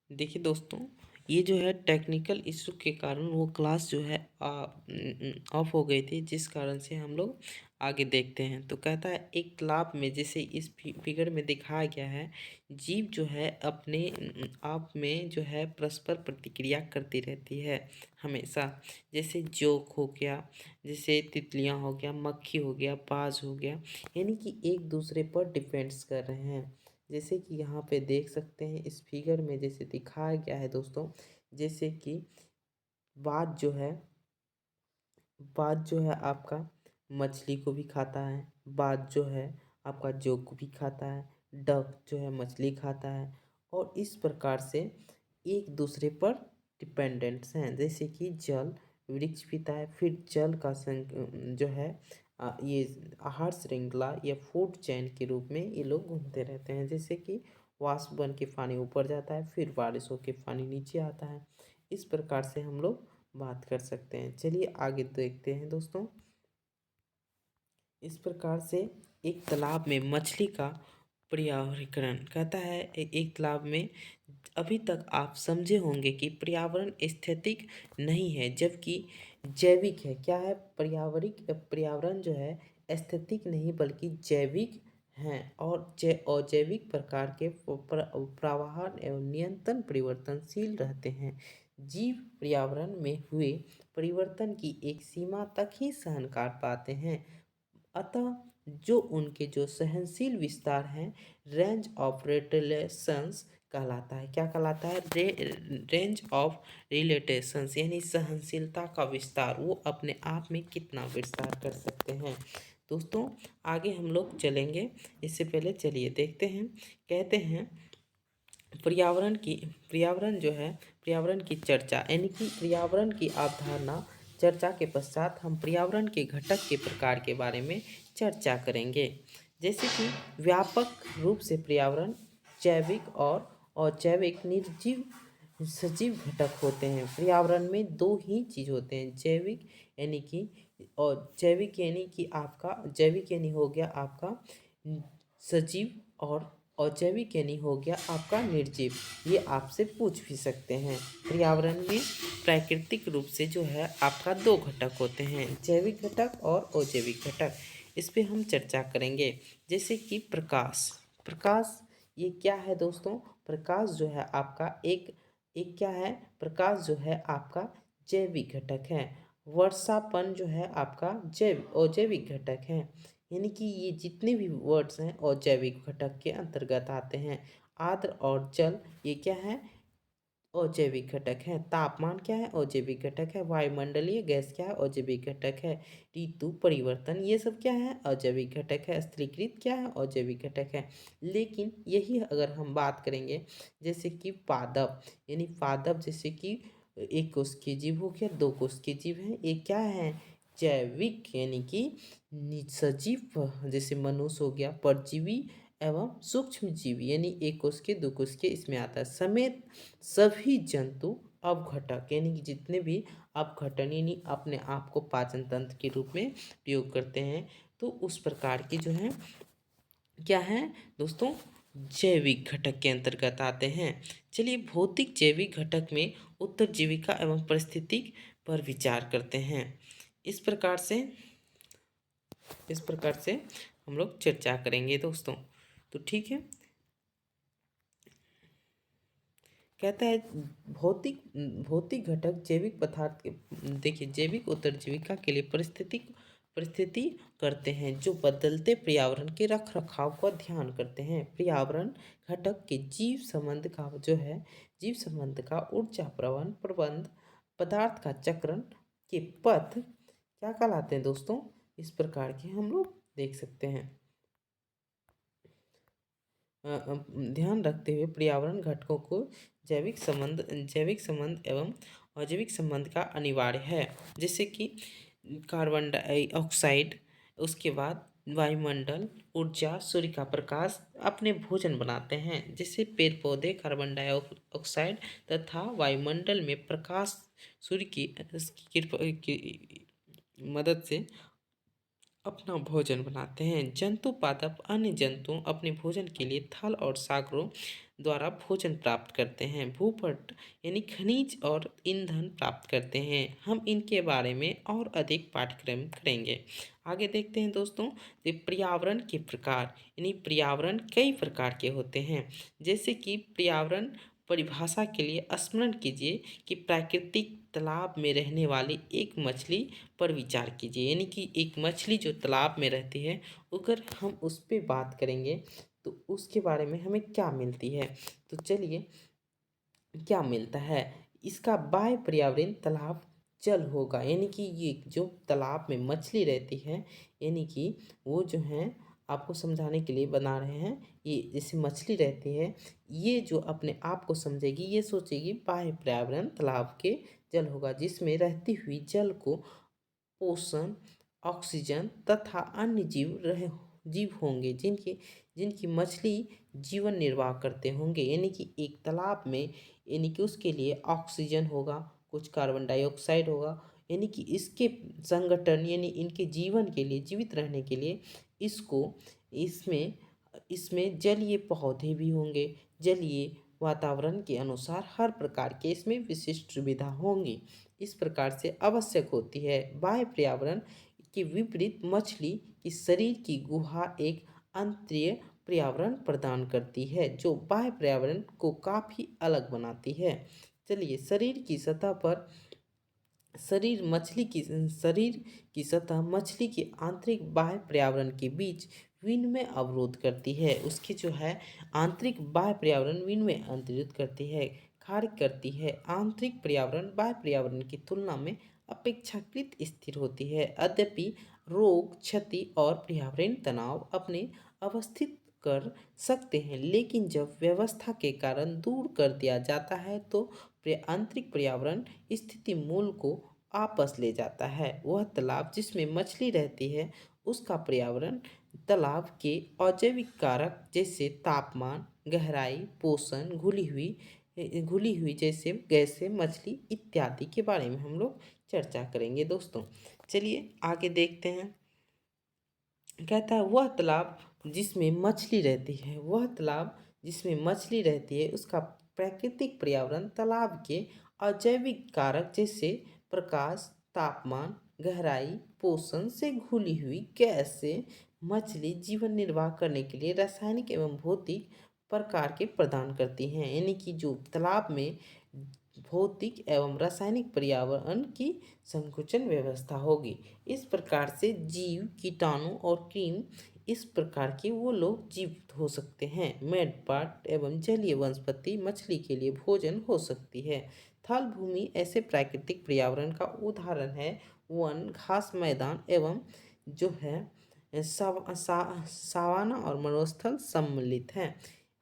देखिए दोस्तों, ये जो है टेक्निकल इशू के कारण वो क्लास जो है ऑफ हो गई थी, जिस कारण से हम लोग आगे देखते हैं। तो कहता है एक तालाब में, जैसे इस फिगर में दिखाया गया है, जीव जो है अपने आप में जो है परस्पर प्रतिक्रिया करती रहती है हमेशा। जैसे जोक हो गया, जैसे तितलियां हो गया, मक्खी हो गया, बाज हो गया, यानी कि एक दूसरे पर डिपेंड्स कर रहे हैं। जैसे कि यहाँ पे देख सकते हैं इस फिगर में, जैसे दिखाया गया है दोस्तों, जैसे कि बाज जो है बाज जो है आपका मछली को भी खाता है। बाज जो है आपका जोक को भी खाता है। डक जो है मछली खाता है। और इस प्रकार से एक दूसरे पर डिपेंडेंट्स हैं। जैसे कि जल वृक्ष पीता है, फिर जल का जो है ये आहार श्रृंखला या फूड चेन के रूप में ये लोग घूमते रहते हैं। जैसे कि वाष्प बन के पानी ऊपर जाता है, फिर बारिश होके पानी नीचे आता है। इस प्रकार से हम लोग बात कर सकते हैं। चलिए आगे देखते हैं दोस्तों। इस प्रकार से एक तालाब में मछली का पर्यावरणीकरण कहता है। एक तालाब में अभी तक आप समझे होंगे कि पर्यावरण स्थैतिक नहीं है, जबकि जैविक है। क्या है? पर्यावरण जो है स्थैतिक नहीं बल्कि जैविक हैं, और अजैविक प्रकार के प्रवाह एवं नियंत्रण परिवर्तनशील रहते हैं। जीव पर्यावरण में हुए परिवर्तन की एक सीमा तक ही सहन कर पाते हैं। अतः जो उनके जो सहनशील विस्तार हैं, रेंज ऑफ रिलेशंस कहलाता है। क्या कहलाता है? रेंज ऑफ रिलेटेशंस, यानी सहनशीलता का विस्तार, वो अपने आप में कितना विस्तार कर सकते हैं। दोस्तों आगे हम लोग चलेंगे, इससे पहले चलिए देखते हैं। कहते हैं पर्यावरण की चर्चा, यानी कि पर्यावरण की अवधारणा चर्चा के पश्चात हम पर्यावरण के घटक के प्रकार के बारे में चर्चा करेंगे। जैसे कि व्यापक रूप से पर्यावरण जैविक और अजैविक निर्जीव सजीव घटक होते हैं। पर्यावरण में दो ही चीज होते हैं, जैविक यानी कि, और जैविक यानी हो गया आपका सजीव, और अजैविक यानी हो गया आपका निर्जीव। ये आपसे पूछ भी सकते हैं। पर्यावरण में प्राकृतिक रूप से जो है आपका दो घटक होते हैं, जैविक घटक और अजैविक घटक। इस पे हम चर्चा करेंगे। जैसे कि प्रकाश। प्रकाश ये क्या है दोस्तों? प्रकाश जो है आपका एक एक क्या है? प्रकाश जो है आपका जैविक घटक है। वर्षापन जो है आपका अजैविक घटक है। यानी कि ये जितने भी वर्ड्स हैं अजैविक घटक के अंतर्गत आते हैं। आर्द्र और जल ये क्या है? अजैविक घटक है। तापमान क्या है? अजैविक घटक है। वायुमंडलीय गैस क्या है? अजैविक घटक है। ऋतु परिवर्तन ये सब क्या है? अजैविक घटक है। स्थलीकृत क्या है? अजैविक घटक है। लेकिन यही अगर हम बात करेंगे, जैसे कि पादप, यानी पादप जैसे कि एक कोश के जीव हो गया, दो कोश के जीव हैं, ये क्या है? जैविक, यानी कि सजीव, जैसे मनुष्य हो गया, परजीवी एवं सूक्ष्म जीव, यानी एक कोश के दो कोश के इसमें आता है, समेत सभी जंतु अपघटक, यानी कि जितने भी अपघटन यानी अपने आप को पाचन तंत्र के रूप में प्रयोग करते हैं, तो उस प्रकार की जो है क्या है दोस्तों? जैविक घटक के अंतर्गत आते हैं। चलिए भौतिक जैविक घटक में उत्तरजीविका एवं पारिस्थितिक पर विचार करते हैं। इस प्रकार से इस प्रकार से हम लोग चर्चा करेंगे दोस्तों। तो ठीक है। कहता है भौतिक भौतिक घटक जैविक पदार्थ के, देखिए जैविक उत्तरजीविका के लिए परिस्थिति करते हैं, जो बदलते पर्यावरण के रख रखाव का ध्यान करते हैं। पर्यावरण घटक के जीव संबंध का ऊर्जा प्रबंध प्रबंध, पदार्थ का चक्रण के पथ क्या कहलाते हैं दोस्तों? इस प्रकार के हम लोग देख सकते हैं। ध्यान रखते हुए पर्यावरण घटकों को जैविक संबंध एवं अजैविक संबंध का अनिवार्य है। जैसे कि कार्बन डाइऑक्साइड, उसके बाद वायुमंडल, ऊर्जा, सूर्य का प्रकाश अपने भोजन बनाते हैं। जैसे पेड़ पौधे कार्बन डाइऑक्साइड तथा वायुमंडल में प्रकाश, सूर्य की कृपा की मदद से अपना भोजन बनाते हैं। जंतु पादप अन्य जंतु अपने भोजन के लिए थल और सागरों द्वारा भोजन प्राप्त करते हैं। भूपट यानी खनिज और ईंधन प्राप्त करते हैं। हम इनके बारे में और अधिक पाठ्यक्रम करेंगे। आगे देखते हैं दोस्तों, कि पर्यावरण के प्रकार, यानी पर्यावरण कई प्रकार के होते हैं। जैसे कि पर्यावरण परिभाषा के लिए स्मरण कीजिए कि प्राकृतिक तालाब में रहने वाली एक मछली पर विचार कीजिए। यानी कि एक मछली जो तालाब में रहती है, अगर हम उस पर बात करेंगे तो उसके बारे में हमें क्या मिलती है। तो चलिए, क्या मिलता है, इसका बाह्य पर्यावरण तालाब जल होगा। यानी कि ये जो तालाब में मछली रहती है, यानी कि वो जो है, आपको समझाने के लिए बना रहे हैं। ये जैसे मछली रहती है, ये जो अपने आप को समझेगी, ये सोचेगी बाह्य पर्यावरण तालाब के जल होगा, जिसमें रहती हुई जल को पोषण, ऑक्सीजन तथा अन्य जीव होंगे, जिनकी जिनकी मछली जीवन निर्वाह करते होंगे। यानी कि एक तालाब में, यानी कि उसके लिए ऑक्सीजन होगा, कुछ कार्बन डाइऑक्साइड होगा। यानी कि इसके संगठन, यानी इनके जीवन के लिए, जीवित रहने के लिए इसको इसमें इसमें जलीय पौधे भी होंगे। जलीय वातावरण के अनुसार हर प्रकार के इसमें विशिष्ट सुविधा होंगी। इस प्रकार से आवश्यक होती है। बाह्य पर्यावरण के विपरीत मछली की शरीर की गुहा एक अंतरीय पर्यावरण प्रदान करती है, जो बाह्य पर्यावरण को काफ़ी अलग बनाती है। चलिए, शरीर की सतह मछली की आंतरिक बाह्य पर्यावरण के बीच विनिमय अवरोध करती है। उसकी जो है आंतरिक बाह्य पर्यावरण विनिमय अवरोध करती है, कार्य करती है। आंतरिक पर्यावरण बाह्य पर्यावरण की तुलना में अपेक्षाकृत स्थिर होती है। यद्यपि रोग, क्षति और पर्यावरण तनाव अपने अवस्थित कर सकते हैं, लेकिन जब व्यवस्था के कारण दूर कर दिया जाता है तो आंतरिक पर्यावरण स्थिति मूल को वापस ले जाता है। वह तालाब जिसमें मछली रहती है, उसका पर्यावरण तालाब के अजैविक कारक जैसे तापमान, गहराई, पोषण, घुली हुई जैसे गैसें, मछली इत्यादि के बारे में हम लोग चर्चा करेंगे दोस्तों। चलिए आगे देखते हैं। कहता है, वह तालाब जिसमें मछली रहती है, उसका प्राकृतिक पर्यावरण तालाब के अजैविक कारक जैसे प्रकाश, तापमान, गहराई, पोषण से घुली हुई गैस से मछली जीवन निर्वाह करने के लिए रासायनिक एवं भौतिक प्रकार के प्रदान करती हैं। यानी कि जो तालाब में भौतिक एवं रासायनिक पर्यावरण की संकुचन व्यवस्था होगी। इस प्रकार से जीव, कीटाणु और कृमि, इस प्रकार के वो लोग जीवित हो सकते हैं। मेडपाट एवं जलीय वनस्पति मछली के लिए भोजन हो सकती है। थल भूमि ऐसे प्राकृतिक पर्यावरण का उदाहरण है। वन, घास मैदान एवं जो है सावाना और मरुस्थल सम्मिलित हैं।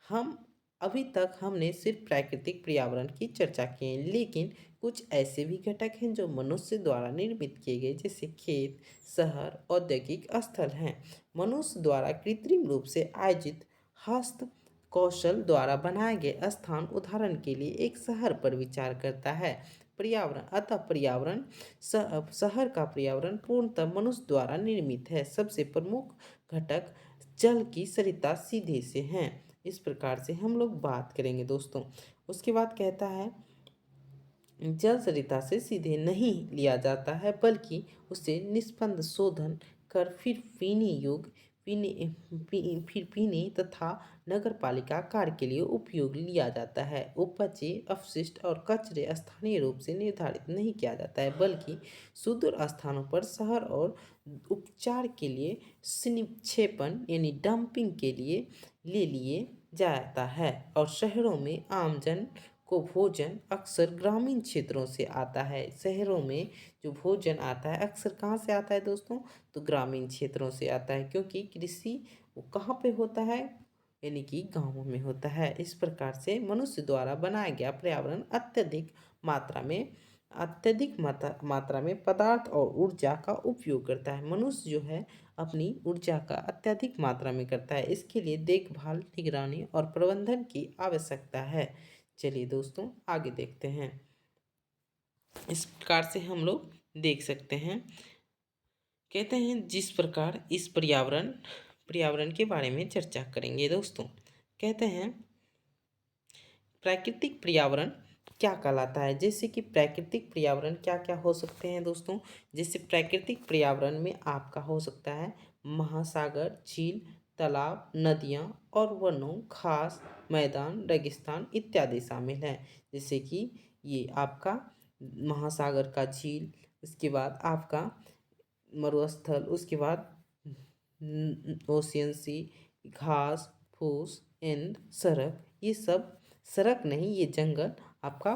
हम अभी तक हमने सिर्फ प्राकृतिक पर्यावरण की चर्चा की है, लेकिन कुछ ऐसे भी घटक हैं जो मनुष्य द्वारा निर्मित किए गए, जैसे खेत, शहर, औद्योगिक स्थल हैं। मनुष्य द्वारा कृत्रिम रूप से आयोजित हस्त कौशल द्वारा बनाए गए स्थान उदाहरण के लिए एक शहर पर विचार करता है। पर्यावरण शहर का पर्यावरण पूर्णतः मनुष्य द्वारा निर्मित है। सबसे प्रमुख घटक जल की सरिता सीधे से हैं। इस प्रकार से हम लोग बात करेंगे दोस्तों। उसके बाद कहता है, जल सरिता से सीधे नहीं लिया जाता है, बल्कि उसे निष्पन्द शोधन कर फिर पीने तथा नगर पालिका कार्य के लिए उपयोग लिया जाता है। उपजे अपशिष्ट और कचरे स्थानीय रूप से निर्धारित नहीं किया जाता है, बल्कि सुदूर स्थानों पर शहर और उपचार के लिए निक्षेपण यानी डंपिंग के लिए ले लिए जाता है। और शहरों में आमजन को भोजन अक्सर ग्रामीण क्षेत्रों से आता है। शहरों में जो भोजन आता है अक्सर कहाँ से आता है दोस्तों, तो ग्रामीण क्षेत्रों से आता है, क्योंकि कृषि वो कहाँ पे होता है, यानी कि गाँवों में होता है। इस प्रकार से मनुष्य द्वारा बनाया गया पर्यावरण अत्यधिक मात्रा में पदार्थ और ऊर्जा का उपयोग करता है। मनुष्य जो है अपनी ऊर्जा का अत्यधिक मात्रा में करता है। इसके लिए देखभाल, निगरानी और प्रबंधन की आवश्यकता है। चलिए दोस्तों आगे देखते हैं। इस प्रकार से हम लोग देख सकते हैं कहते हैं जिस प्रकार इस पर्यावरण पर्यावरण के बारे में चर्चा करेंगे दोस्तों। कहते हैं प्राकृतिक पर्यावरण क्या कहलाता है। जैसे कि प्राकृतिक पर्यावरण क्या क्या हो सकते हैं दोस्तों। जैसे प्राकृतिक पर्यावरण में आपका हो सकता है महासागर, झील, तालाब, नदियाँ और वनों, घास, मैदान, रेगिस्तान इत्यादि शामिल हैं। जैसे कि ये आपका महासागर का झील, उसके बाद आपका मरुस्थल, उसके बाद ओशियन सी, घास फूस एंड सड़क, ये सब सड़क नहीं, ये जंगल आपका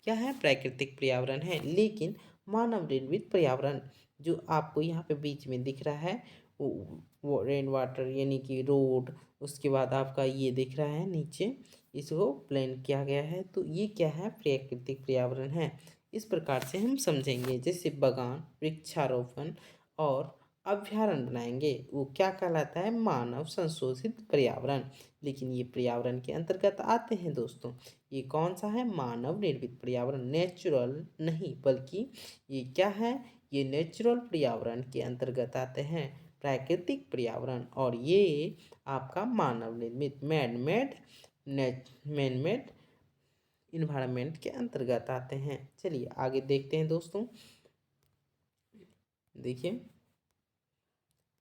क्या है, प्राकृतिक पर्यावरण है। लेकिन मानव निर्मित पर्यावरण जो आपको यहाँ पे बीच में दिख रहा है वो रेन वाटर यानी कि रोड, उसके बाद आपका ये दिख रहा है नीचे, इसको प्लान किया गया है, तो ये क्या है, प्राकृतिक पर्यावरण है। इस प्रकार से हम समझेंगे। जैसे बागान, वृक्षारोपण और अभ्यारण्य बनाएंगे, वो क्या कहलाता है, मानव संशोधित पर्यावरण। लेकिन ये पर्यावरण के अंतर्गत आते हैं दोस्तों। ये कौन सा है, मानव निर्मित पर्यावरण, नेचुरल नहीं, बल्कि ये क्या है, ये नेचुरल पर्यावरण के अंतर्गत आते हैं, प्राकृतिक पर्यावरण। और ये आपका मानव निर्मित मैन मेड इन्वायरमेंट के अंतर्गत आते हैं। चलिए आगे देखते हैं दोस्तों। देखिए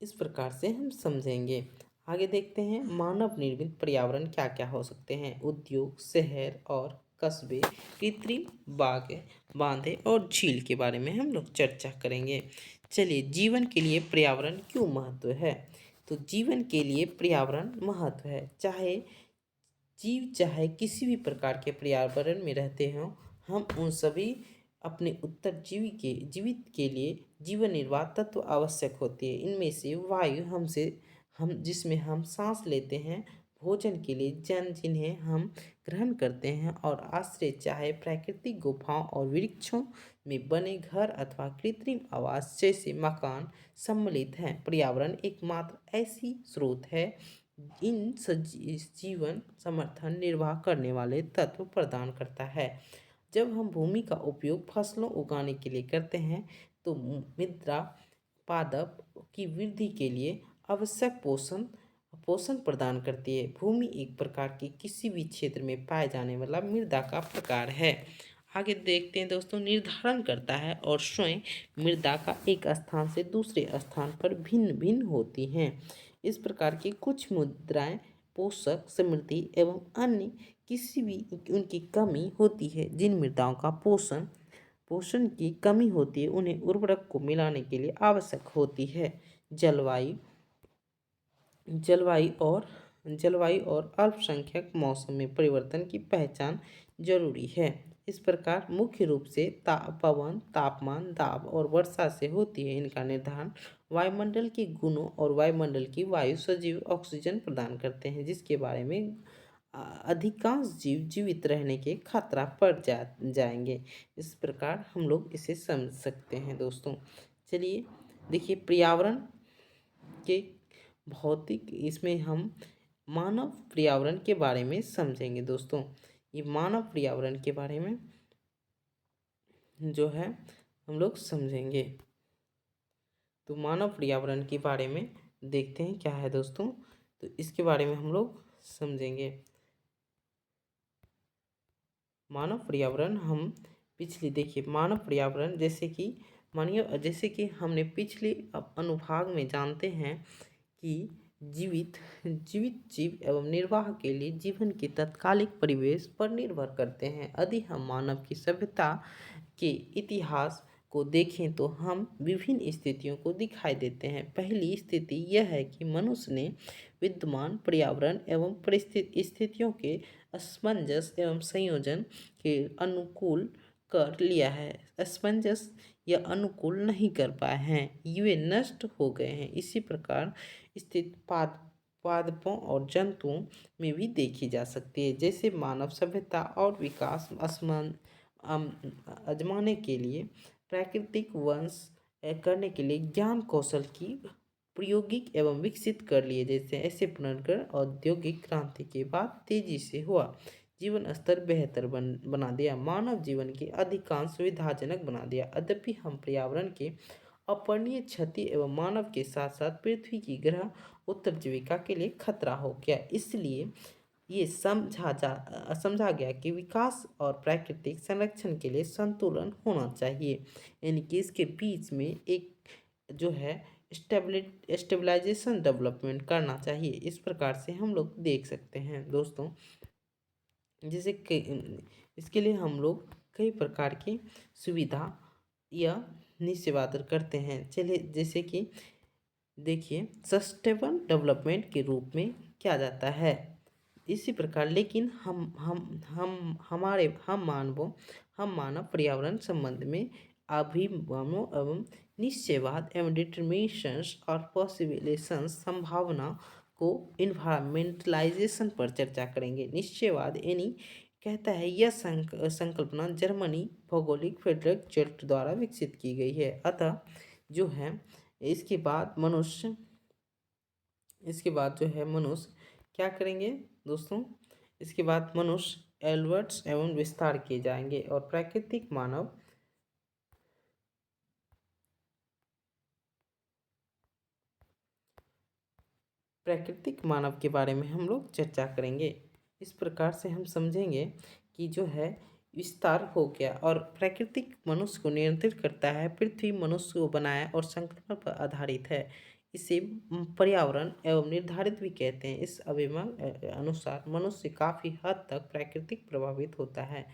इस प्रकार से हम समझेंगे। आगे देखते हैं मानव निर्मित पर्यावरण क्या क्या हो सकते हैं। उद्योग, शहर और कस्बे, कृत्रिम बाग, बांधे और झील के बारे में हम लोग चर्चा करेंगे। चलिए, जीवन के लिए पर्यावरण क्यों महत्व है। तो जीवन के लिए पर्यावरण महत्व है। चाहे किसी भी प्रकार के पर्यावरण में रहते हों, हम उन सभी अपने जीवित के लिए जीवन निर्वाह तत्व आवश्यक होती है। इनमें से वायु हम जिसमें हम सांस लेते हैं, भोजन के लिए जन जिन्हें हम ग्रहण करते हैं, और आश्रय चाहे प्राकृतिक गुफाओं और वृक्षों में बने घर अथवा कृत्रिम आवास जैसे मकान सम्मिलित हैं। पर्यावरण एकमात्र ऐसी स्रोत है इन जीवन समर्थन निर्वाह करने वाले तत्व प्रदान करता है। जब हम भूमि का उपयोग फसलों उगाने के लिए करते हैं तो मृदा पादप की वृद्धि के लिए आवश्यक पोषण प्रदान करती है। भूमि एक प्रकार की किसी भी क्षेत्र में पाए जाने वाला मृदा का प्रकार है। आगे देखते हैं दोस्तों, निर्धारण करता है और स्वयं मृदा का एक स्थान से दूसरे स्थान पर भिन्न भिन्न होती हैं। इस प्रकार की कुछ मुद्राएं पोषक समृद्धि एवं अन्य किसी भी उनकी कमी होती है। जिन मृदाओं का पोषण की कमी होती है उन्हें उर्वरक को मिलाने के लिए आवश्यक होती है। जलवायु जलवायु और जलवायु और अल्पसंख्यक मौसम में परिवर्तन की पहचान जरूरी है। इस प्रकार मुख्य रूप से पवन, तापमान, दाब और वर्षा से होती है। इनका निर्धारण वायुमंडल के गुणों और वायुमंडल की वायु सजीव ऑक्सीजन प्रदान करते हैं, जिसके बारे में अधिकांश जीव जीवित रहने के खतरा पड़ जाएंगे। इस प्रकार हम लोग इसे समझ सकते हैं दोस्तों। चलिए देखिए, पर्यावरण के भौतिक इसमें हम मानव पर्यावरण के बारे में समझेंगे दोस्तों। ये मानव पर्यावरण के बारे में जो है हम लोग समझेंगे। तो मानव पर्यावरण के बारे में देखते हैं क्या है दोस्तों। तो इसके बारे में हम लोग समझेंगे। मानव पर्यावरण हम देखिए मानव पर्यावरण जैसे कि हमने पिछले अनुभाग में जानते हैं कि जीवित जीवित जीव एवं निर्वाह के लिए जीवन के तात्कालिक परिवेश पर निर्भर करते हैं। यदि हम मानव की सभ्यता के इतिहास को देखें तो हम विभिन्न स्थितियों को दिखाई देते हैं। पहली स्थिति यह है कि मनुष्य ने विद्यमान पर्यावरण एवं परिस्थिति स्थितियों के असमंजस एवं संयोजन के अनुकूल कर लिया है। असमंजस या अनुकूल नहीं कर पाए हैं, ये नष्ट हो गए हैं। इसी प्रकार स्थित पादपों और जंतुओं में भी देखी जा सकती है। जैसे मानव सभ्यता और विकास आजमाने के लिए प्राकृतिक वंश करने के लिए ज्ञान कौशल की प्रायोगिक एवं विकसित कर लिए। जैसे ऐसे पुनर्गठन औद्योगिक क्रांति के बाद तेजी से हुआ, जीवन स्तर बेहतर बना दिया, मानव जीवन के अधिकांश सुविधाजनक बना दिया। यद्यपि हम पर्यावरण के अपर्णीय क्षति एवं मानव के साथ साथ पृथ्वी की ग्रह उत्तरजीविका के लिए खतरा हो गया। इसलिए ये समझा गया कि विकास और प्राकृतिक संरक्षण के लिए संतुलन होना चाहिए, यानी कि इसके बीच में एक जो है स्टेबलाइजेशन डेवलपमेंट करना चाहिए। इस प्रकार से हम लोग देख सकते हैं दोस्तों, जैसे कि इसके लिए हम लोग कई प्रकार की सुविधा या निश्चय करते हैं। चलिए, जैसे कि देखिए, सस्टेनेबल डेवलपमेंट के रूप में किया जाता है इसी प्रकार। लेकिन हम मानव पर्यावरण संबंध में अभिगमों एवं निश्चयवाद एवं डिटर्मिनेशंस और पॉसिबिलेशंस संभावना को इन्वायरमेंटलाइजेशन पर चर्चा करेंगे। निश्चयवाद यानी कहता है यह संकल्पना जर्मनी भौगोलिक फ्रेडरिक चर्च द्वारा विकसित की गई है। अतः जो है इसके बाद मनुष्य क्या करेंगे दोस्तों, इसके बाद मनुष्य एल्बर्ट्स एवं विस्तार किए जाएंगे और प्राकृतिक मानव के बारे में हम लोग चर्चा करेंगे। इस प्रकार से हम समझेंगे कि जो है विस्तार हो गया और प्राकृतिक मनुष्य को नियंत्रित करता है, पृथ्वी मनुष्य को बनाया और संकल्प पर आधारित है। इसे पर्यावरण एवं निर्धारित भी कहते हैं। इस अभिमान अनुसार मनुष्य काफ़ी हद तक प्राकृतिक प्रभावित होता है।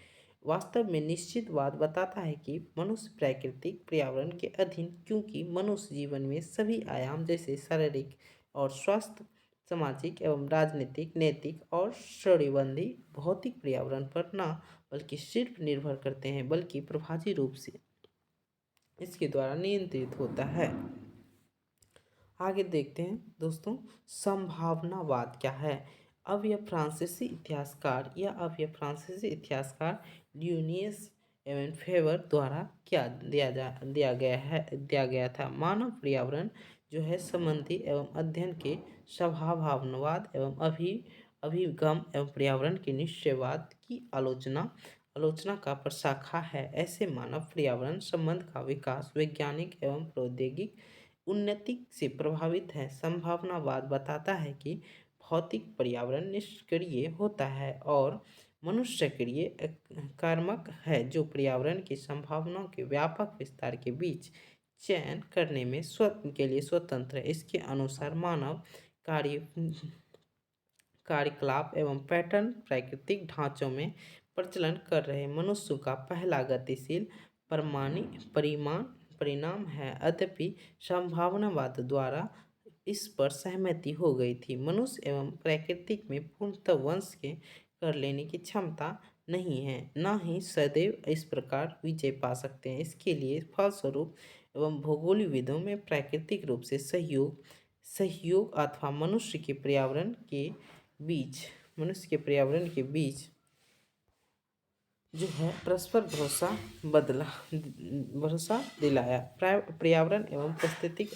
वास्तव में निश्चितवाद बताता है कि मनुष्य प्राकृतिक पर्यावरण के अधीन, क्योंकि मनुष्य जीवन में सभी आयाम जैसे शारीरिक और स्वास्थ्य, सामाजिक एवं राजनीतिक, नैतिक और श्रेणीबंधी भौतिक पर्यावरण पर न बल्कि सिर्फ निर्भर करते हैं, बल्कि प्रभावी रूप से इसके द्वारा नियंत्रित होता है। आगे देखते हैं दोस्तों, संभावनावाद क्या है। अब यह फ्रांसीसी इतिहासकार ड्यूनियस एवं फेवर द्वारा दिया गया था। मानव पर्यावरण जो है संबंधी एवं अध्ययन के संभावनावाद एवं अभिगम एवं पर्यावरण के निश्चयवाद की आलोचना का प्रशाखा है। ऐसे मानव पर्यावरण संबंध का विकास वैज्ञानिक एवं प्रौद्योगिक उन्नति से प्रभावित है। संभावनावाद बताता है कि भौतिक पर्यावरण निष्क्रिय होता है और मनुष्य सक्रिय कार्मक है, जो पर्यावरण की संभावनाओं के व्यापक विस्तार के बीच चयन करने में के लिए स्वतंत्र है। इसके अनुसार मानव कार्यकलाप एवं पैटर्न प्राकृतिक ढांचों में प्रचलन कर रहे मनुष्य का पहला गतिशील परिणाम है। यद्यपि संभावनावाद द्वारा इस पर सहमति हो गई थी। मनुष्य एवं प्रकृति में पूर्णतः वंश के कर लेने की क्षमता नहीं है, न ही सदैव इस प्रकार विजय पा सकते हैं। इसके लिए फलस्वरूप एवं भौगोलिक विधों में प्राकृतिक रूप से सहयोग अथवा मनुष्य के पर्यावरण के बीच जो है परस्पर भरोसा दिलाया। पर्यावरण एवं पारिस्थितिक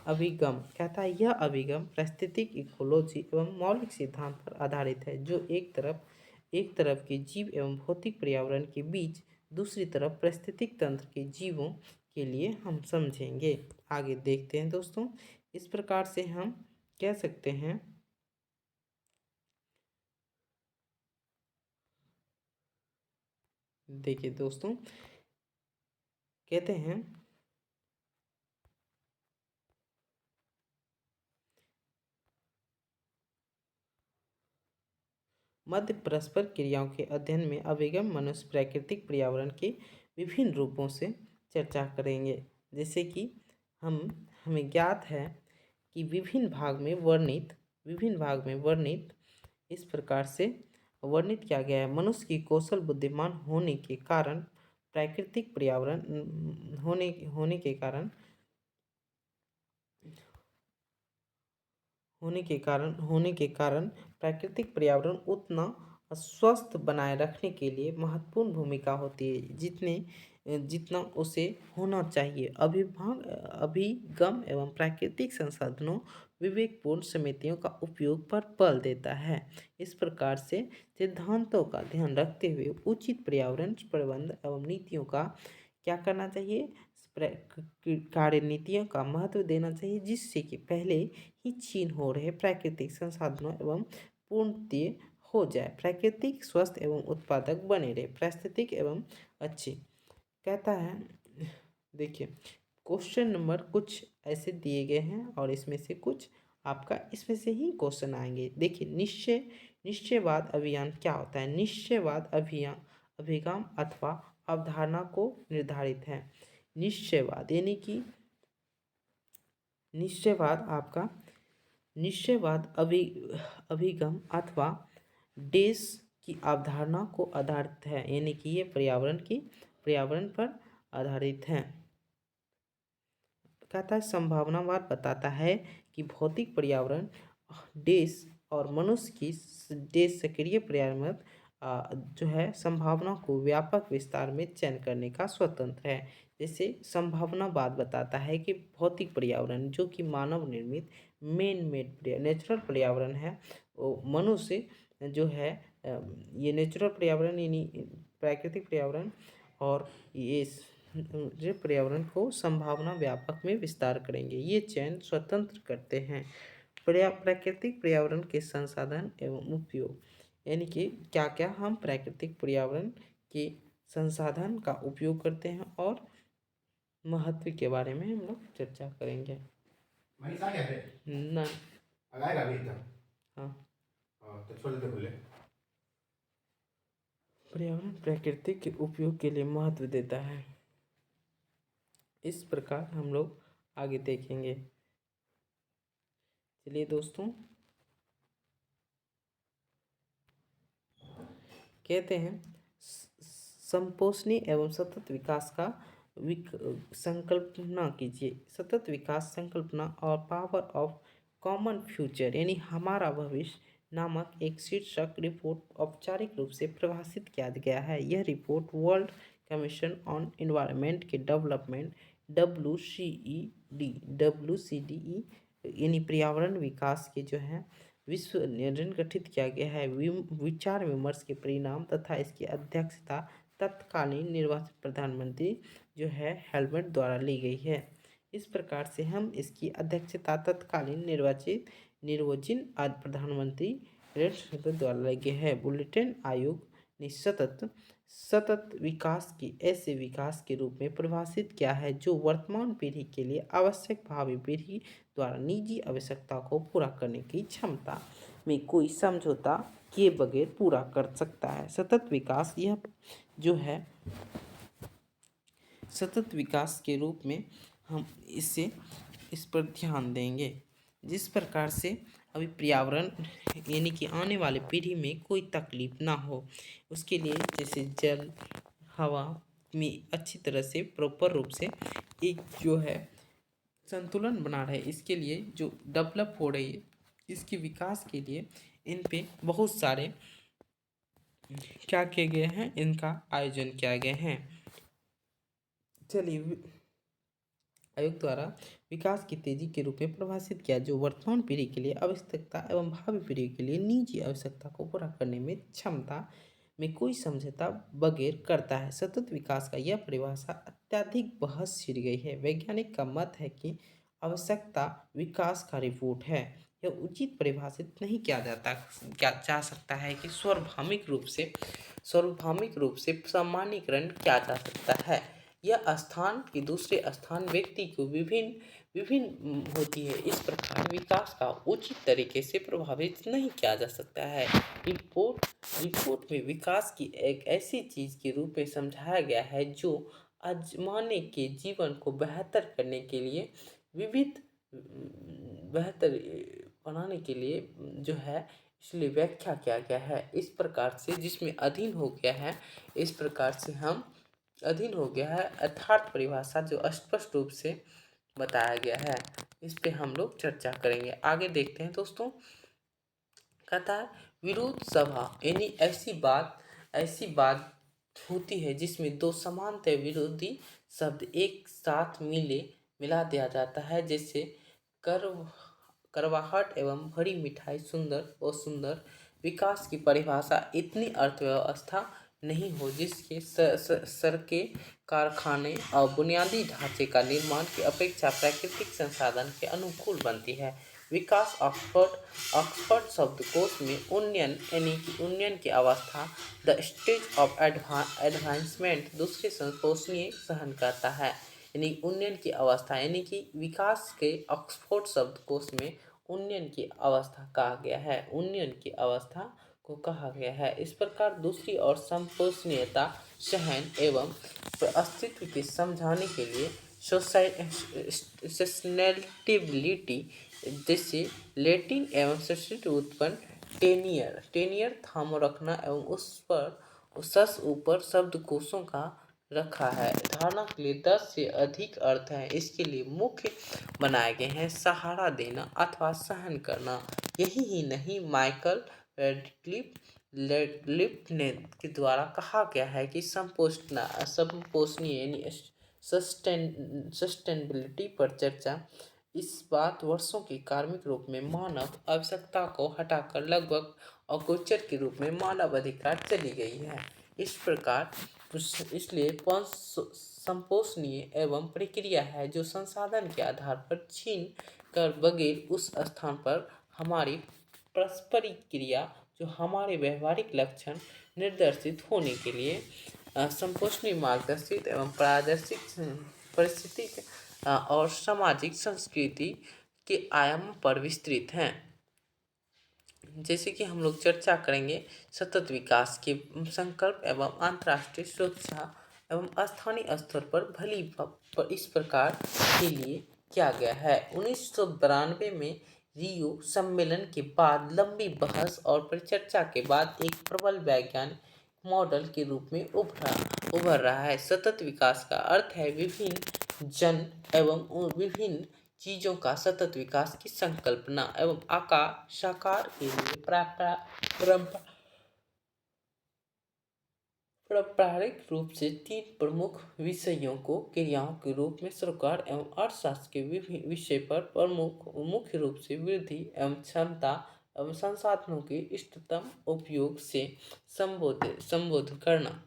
अभिगम कहता है यह अभिगम पारिस्थितिक इकोलॉजी एवं मौलिक सिद्धांत पर आधारित है, जो एक तरफ के जीव एवं भौतिक पर्यावरण के बीच, दूसरी तरफ पारिस्थितिक तंत्र के जीवों के लिए हम समझेंगे। आगे देखते हैं दोस्तों, इस प्रकार से हम कह सकते हैं, देखिए दोस्तों, कहते हैं मध्य परस्पर क्रियाओं के अध्ययन में अभिगम मनुष्य प्राकृतिक पर्यावरण के विभिन्न रूपों से चर्चा करेंगे। जैसे कि हमें ज्ञात है कि विभिन्न भाग में वर्णित इस प्रकार से वर्णित किया गया है। मनुष्य की कौशल बुद्धिमान होने के कारण प्राकृतिक पर्यावरण प्राकृतिक पर्यावरण उतना स्वस्थ बनाए रखने के लिए महत्वपूर्ण भूमिका होती है जितना उसे होना चाहिए। अभिगम एवं प्राकृतिक संसाधनों विवेकपूर्ण समितियों का उपयोग पर बल देता है। इस प्रकार से सिद्धांतों का ध्यान रखते हुए उचित पर्यावरण प्रबंध एवं नीतियों का क्या करना चाहिए, कार्यनीतियों का महत्व देना चाहिए, जिससे कि पहले ही छीन हो रहे प्राकृतिक संसाधनों एवं पूर्णतः हो जाए, प्राकृतिक स्वस्थ एवं उत्पादक बने रहे, पारिस्थितिक एवं अच्छी। कहता है, देखिए क्वेश्चन नंबर कुछ ऐसे दिए गए हैं और इसमें से कुछ आपका इसमें से ही क्वेश्चन आएंगे। देखिए निश्चयवाद अभियान क्या होता है? निश्चयवाद अभिगम अथवा अवधारणा को निर्धारित है। निश्चयवाद यानी कि निश्चयवाद अभिगम अथवा देश की अवधारणा को आधारित है, यानी कि ये पर्यावरण पर आधारित है। कहता है संभावनावाद बताता है कि भौतिक पर्यावरण देश और मनुष्य की देश सक्रिय पर्यावरण जो है संभावना को व्यापक विस्तार में चयन करने का स्वतंत्र है। जैसे संभावनावाद बताता है कि भौतिक पर्यावरण जो कि मानव निर्मित मेन मेड नेचुरल पर्यावरण है, वो मनुष्य जो है ये नेचुरल पर्यावरण यानी प्राकृतिक पर्यावरण और ये पर्यावरण को संभावना व्यापक में विस्तार करेंगे, ये चयन स्वतंत्र करते हैं। प्राकृतिक पर्यावरण के संसाधन एवं उपयोग, यानी कि क्या क्या हम प्राकृतिक पर्यावरण के संसाधन का उपयोग करते हैं और महत्व के बारे में हम लोग चर्चा करेंगे। ना हाँ, पर्यावरण प्राकृतिक के उपयोग के लिए महत्व देता है। इस प्रकार हम लोग आगे देखेंगे। चलिए दोस्तों, कहते हैं संपोषणीय एवं सतत विकास का संकल्पना कीजिए। सतत विकास संकल्पना और पावर ऑफ कॉमन फ्यूचर यानी हमारा भविष्य नामक एक शीर्षक रिपोर्ट औपचारिक रूप से प्रकाशित किया गया है। यह report world commission on environment के डेवलपमेंट WCDE यानी पर्यावरण विकास के जो है विश्व नियंत्रण गठित किया गया है। विचार विमर्श के परिणाम तथा इसकी अध्यक्षता तत्कालीन निर्वाचित प्रधानमंत्री जो है हेल्मट द्वारा ली गई है। इस प्रकार से हम इसकी अध्यक्षता तत्कालीन निर्वाचित प्रधानमंत्री द्वारा ली गई है। बुलेटिन आयोग ने सतत विकास की ऐसे विकास के रूप में परिभाषित किया है जो वर्तमान पीढ़ी के लिए आवश्यक भावी पीढ़ी द्वारा निजी आवश्यकता को पूरा करने की क्षमता में कोई समझौता किए बगैर पूरा कर सकता है। सतत विकास यह जो है सतत विकास के रूप में हम इस पर ध्यान देंगे, जिस प्रकार से अभी पर्यावरण यानी कि आने वाले पीढ़ी में कोई तकलीफ ना हो, उसके लिए जैसे जल हवा में अच्छी तरह से प्रॉपर रूप से एक जो है संतुलन बना रहे, इसके लिए जो डेवलप हो रही है इसके विकास के लिए इन पे बहुत सारे क्या किए गए हैं, इनका आयोजन किया गया है। चलिए, आयोग द्वारा विकास की तेजी के रूप में परिभाषित किया जो वर्तमान पीढ़ी के लिए आवश्यकता एवं भावी पीढ़ी के लिए निजी आवश्यकता को पूरा करने में क्षमता में कोई समझौता बगैर करता है। सतत विकास का यह परिभाषा अत्यधिक बहस छिड़ गई है। वैज्ञानिक का मत है कि आवश्यकता विकास का रिपोर्ट है। यह उचित परिभाषित नहीं किया जा सकता है कि सार्वभौमिक रूप से सामान्यीकरण किया जा सकता है। यह स्थान की दूसरे स्थान व्यक्ति को विभिन्न होती है। इस प्रकार विकास का उचित तरीके से प्रभावित नहीं किया जा सकता है। रिपोर्ट में विकास की एक ऐसी चीज के रूप में समझाया गया है जो आजमाने के जीवन को बेहतर करने के लिए बेहतर बनाने के लिए जो है इसलिए व्याख्या किया गया है। इस प्रकार से जिसमें अधीन हो गया है, इस प्रकार से हम अधीन हो गया है यथार्थ परिभाषा जो स्पष्ट रूप से बताया गया है। इस पे हम लोग चर्चा करेंगे। आगे देखते हैं दोस्तों। कहता है विरोध सभा यानी ऐसी बात होती है जिसमें दो समानतः विरोधी शब्द एक साथ मिला दिया जाता है, जैसे करवाहट एवं भरी मिठाई सुंदर और सुंदर। विकास की परिभाषा इतनी अर्थव्यवस्था नहीं हो, जिसके सड़कें, कारखाने और बुनियादी ढांचे का निर्माण की अपेक्षा प्राकृतिक संसाधन के अनुकूल बनती है। विकास ऑक्सफोर्ड शब्दकोश में उन्नयन यानी कि उन्नयन की अवस्था, द स्टेज ऑफ एडवांसमेंट, दूसरे संपोषणीय सहन करता है। यानी उन्नयन की अवस्था यानी कि विकास के ऑक्सफोर्ड शब्दकोश में उन्नयन की अवस्था कहा गया है, उन्नयन की अवस्था को कहा गया है। इस प्रकार दूसरी ओर संपोषणीयता, सहन एवं अस्तित्व के समझाने के लिए सस्टेनेबिलिटी जैसे लैटिन एवं संस्कृत उत्पन्न टेनियर थाम रखना एवं उस पर सस ऊपर शब्दकोशों का रखा है। धारणा के लिए 10 से अधिक अर्थ हैं। इसके लिए मुख्य बनाए गए हैं सहारा देना अथवा सहन करना। यही ही नहीं, माइकल लिफ्ट ने के द्वारा कहा गया है कि संपोषणीय यानी सस्टेनेबिलिटी पर चर्चा इस बात वर्षों के कार्मिक रूप में मानव आवश्यकता को हटाकर लगभग अगोचर के रूप में मानव अधिकार चली गई है। इस प्रकार इसलिए संपोषणीय एवं प्रक्रिया है जो संसाधन के आधार पर छीन कर बगैर उस स्थान पर हमारी पारस्परिक क्रिया जो हमारे व्यवहारिक लक्षण निर्देशित होने के लिए संपोषणीय मार्गदर्शित एवं पारदर्शिक परिस्थिति और सामाजिक संस्कृति के आयाम पर विस्तृत हैं। जैसे कि हम लोग चर्चा करेंगे सतत विकास के संकल्प एवं अंतर्राष्ट्रीय सुरक्षा एवं स्थानीय स्तर पर भली पर इस प्रकार के लिए किया गया है। 1992 में रियो सम्मेलन के बाद लंबी बहस और परिचर्चा के बाद एक प्रबल वैज्ञानिक मॉडल के रूप में उभर रहा है। सतत विकास का अर्थ है विभिन्न जन एवं विभिन्न चीजों का सतत विकास की संकल्पना एवं आकार साकार के लिए पारंपरिक रूप से 3 प्रमुख विषयों को क्रियाओं के रूप में सरकार एवं अर्थशास्त्र के विभिन्न विषय पर मुख्य रूप से वृद्धि एवं क्षमता एवं संसाधनों के इष्टतम उपयोग से संबोधित करना,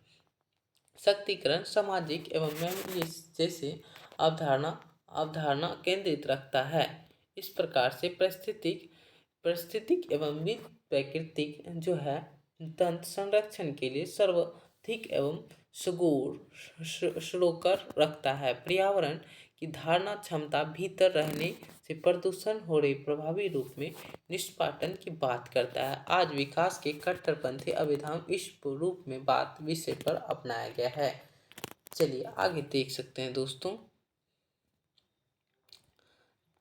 शक्तिकरण, सामाजिक एवं मेमोरी जैसे अवधारणा केंद्रित रखता है। इस प्रकार से पारिस्थितिक एवं वित्त प्राकृतिक जो है तंत्र संरक्षण के लिए सर्वाधिक एवं सुगोर रखता है। पर्यावरण की धारणा क्षमता भीतर रहने से प्रदूषण हो रही प्रभावी रूप में निष्पादन की बात करता है। आज विकास के कट्टरपंथी अभिधान इस रूप में बात विषय पर अपनाया गया है। चलिए आगे देख सकते हैं दोस्तों।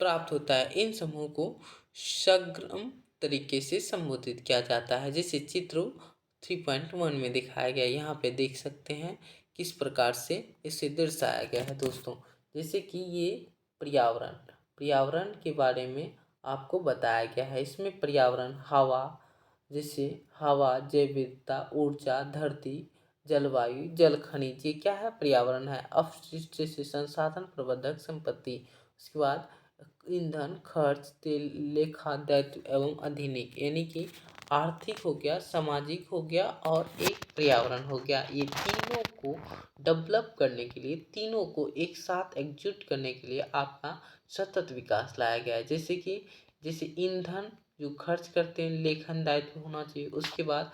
प्राप्त होता है इन समूहों को समग्र तरीके से संबोधित किया जाता है, जैसे चित्र 3.1 में दिखाया गया। यहाँ पे देख सकते हैं किस प्रकार से इसे दर्शाया गया है दोस्तों। जैसे कि ये पर्यावरण के बारे में आपको बताया गया है। इसमें पर्यावरण हवा, जैसे हवा, जैव विविधता, ऊर्जा, धरती, जलवायु, जल, खनिज, ये क्या है? पर्यावरण है। अपशिष्ट जैसे संसाधन प्रबंधक संपत्ति। उसके बाद ईंधन, खर्च, तेल, लेखा, दायित्व एवं अधिनिक यानी कि आर्थिक हो गया, सामाजिक हो गया और एक पर्यावरण हो गया। ये तीनों को डेवलप करने के लिए, तीनों को एक साथ एकजुट करने के लिए आपका सतत विकास लाया गया है। जैसे ईंधन जो खर्च करते हैं, लेखन दायित्व होना चाहिए। उसके बाद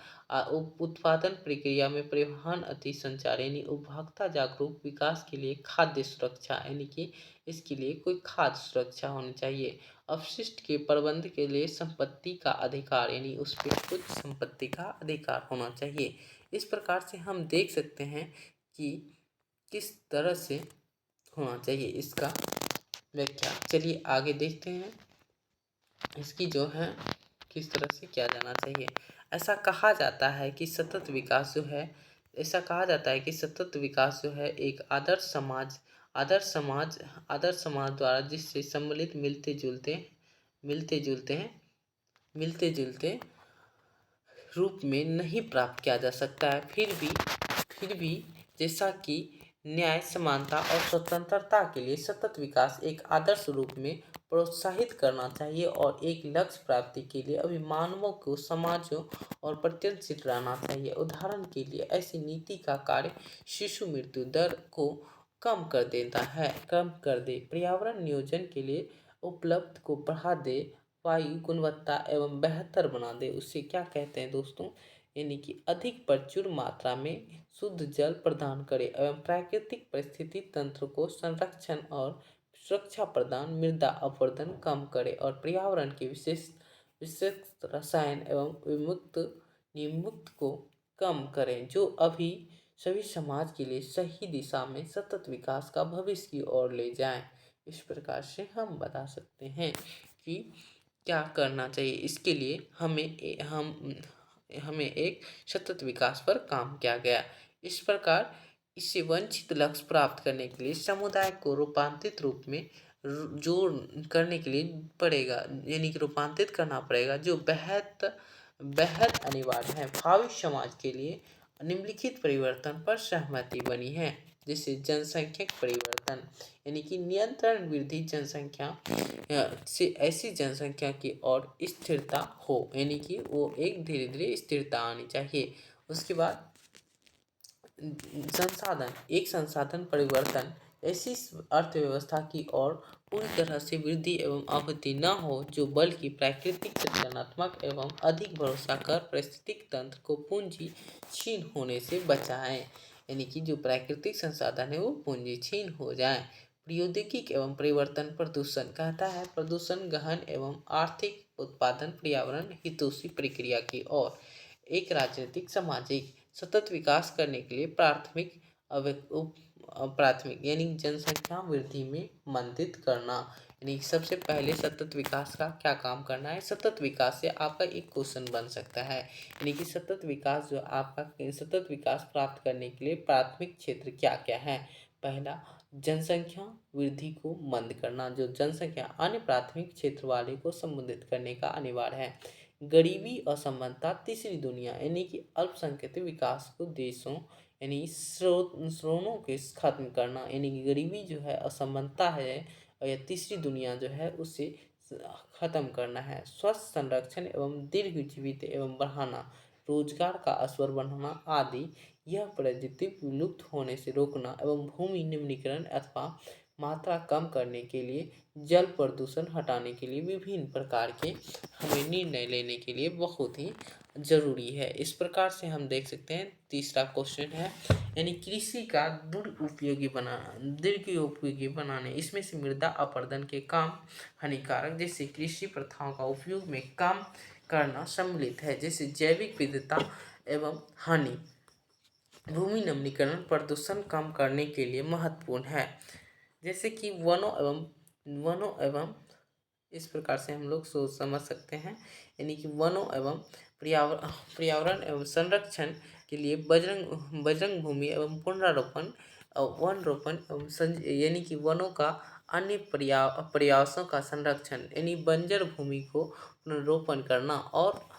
उत्पादन प्रक्रिया में परिवहन, अति संचार यानी उपभोक्ता जागरूक विकास के लिए खाद्य सुरक्षा यानी कि इसके लिए कोई खाद्य सुरक्षा होनी चाहिए। अपशिष्ट के प्रबंध के लिए संपत्ति का अधिकार यानी उस पर कुछ संपत्ति का अधिकार होना चाहिए। इस प्रकार से हम देख सकते हैं कि किस तरह से होना चाहिए इसका व्याख्या। चलिए आगे देखते हैं इसकी जो है किस तरह से किया जाना चाहिए। ऐसा कहा जाता है कि सतत विकास जो है एक आदर्श समाज द्वारा जिससे सम्मिलित मिलते जुलते रूप में नहीं प्राप्त किया जा सकता है। फिर भी जैसा कि न्याय, समानता और स्वतंत्रता के लिए सतत विकास एक आदर्श रूप में प्रोत्साहित करना चाहिए और एक लक्ष्य प्राप्ति के लिए अभी मानवों को समाजों और प्रत्यनशील रहना चाहिए। उदाहरण के लिए ऐसी नीति का कार्य शिशु मृत्यु दर को कम कर दे, पर्यावरण नियोजन के लिए उपलब्ध को बढ़ा दे, वायु गुणवत्ता एवं बेहतर बना दे। उससे क्या कहते हैं दोस्तों, यानी कि अधिक प्रचुर मात्रा में शुद्ध जल प्रदान करे एवं प्राकृतिक परिस्थिति तंत्र को संरक्षण और सुरक्षा प्रदान, मृदा अपरदन कम करे और पर्यावरण के विशिष्ट रसायन एवं निमुक्त को कम करें, जो अभी सभी समाज के लिए सही दिशा में सतत विकास का भविष्य की ओर ले जाएं। इस प्रकार से हम बता सकते हैं कि क्या करना चाहिए। इसके लिए हमें एक सतत विकास पर काम किया गया। इस प्रकार इससे वंचित लक्ष्य प्राप्त करने के लिए समुदाय को रूपांतरित रूप में जोड़ करने के लिए पड़ेगा, यानी कि रूपांतरित करना पड़ेगा, जो बेहद बेहद अनिवार्य है। भावी समाज के लिए निम्नलिखित परिवर्तन पर सहमति बनी है, जैसे जनसंख्यिक परिवर्तन, यानी कि नियंत्रण वृद्धि जनसंख्या से ऐसी जनसंख्या की ओर स्थिरता हो, यानी कि वो एक धीरे धीरे स्थिरता आनी चाहिए। उसके बाद संसाधन परिवर्तन, ऐसी अर्थव्यवस्था की ओर पूरी तरह से वृद्धि एवं आवृत्ति न हो, जो बल्कि प्राकृतिक सृजनात्मक एवं अधिक भरोसा कर पारिस्थितिक तंत्र को पूंजी छीन होने से बचाएं, यानी कि जो प्राकृतिक संसाधन है वो पूंजी छीन हो जाए। प्रौद्योगिक एवं परिवर्तन प्रदूषण कहता है, प्रदूषण गहन एवं आर्थिक उत्पादन पर्यावरण हितैषी प्रक्रिया की ओर एक राजनीतिक सामाजिक सतत विकास करने के लिए प्राथमिक यानी जनसंख्या वृद्धि में मंदित करना, यानी सबसे पहले सतत विकास का क्या काम करना है। सतत विकास से आपका एक क्वेश्चन बन सकता है, यानी कि सतत विकास प्राप्त करने के लिए प्राथमिक क्षेत्र क्या क्या है। पहला, जनसंख्या वृद्धि को मंद करना, जो जनसंख्या अन्य प्राथमिक क्षेत्र वाले को संबोधित करने का अनिवार्य है। गरीबी असमानता, तीसरी दुनिया यानी कि अल्पसंख्यक विकास को देशों यानी श्रेणियों के खत्म करना, यानी कि गरीबी जो है, असमानता है, और यह तीसरी दुनिया जो है उसे खत्म करना है। स्वास्थ्य संरक्षण एवं दीर्घ जीवित एवं बढ़ाना, रोजगार का अवसर बढ़ाना आदि। यह प्रजाति विलुप्त होने से रोकना एवं भूमि निम्नीकरण अथवा मात्रा कम करने के लिए, जल प्रदूषण हटाने के लिए विभिन्न प्रकार के हमें निर्णय लेने के लिए बहुत ही जरूरी है। इस प्रकार से हम देख सकते हैं। तीसरा क्वेश्चन है, यानी कृषि का दुरुपयोगी बनाने, इसमें से मृदा अपरदन के काम हानिकारक जैसे कृषि प्रथाओं का उपयोग में कम करना सम्मिलित है, जैसे जैविक विविधता एवं हानि, भूमि नमीकरण प्रदूषण कम करने के लिए महत्वपूर्ण है, जैसे कि वनों एवं इस प्रकार से हम लोग सोच समझ सकते हैं, यानी कि वनों एवं पर्यावरण एवं संरक्षण के लिए बजरंग भूमि एवं पुनरारोपण, वन रोपण एवं यानी कि वनों का अन्य प्रयासों का संरक्षण, यानी बंजर भूमि को पुनरोपण करना और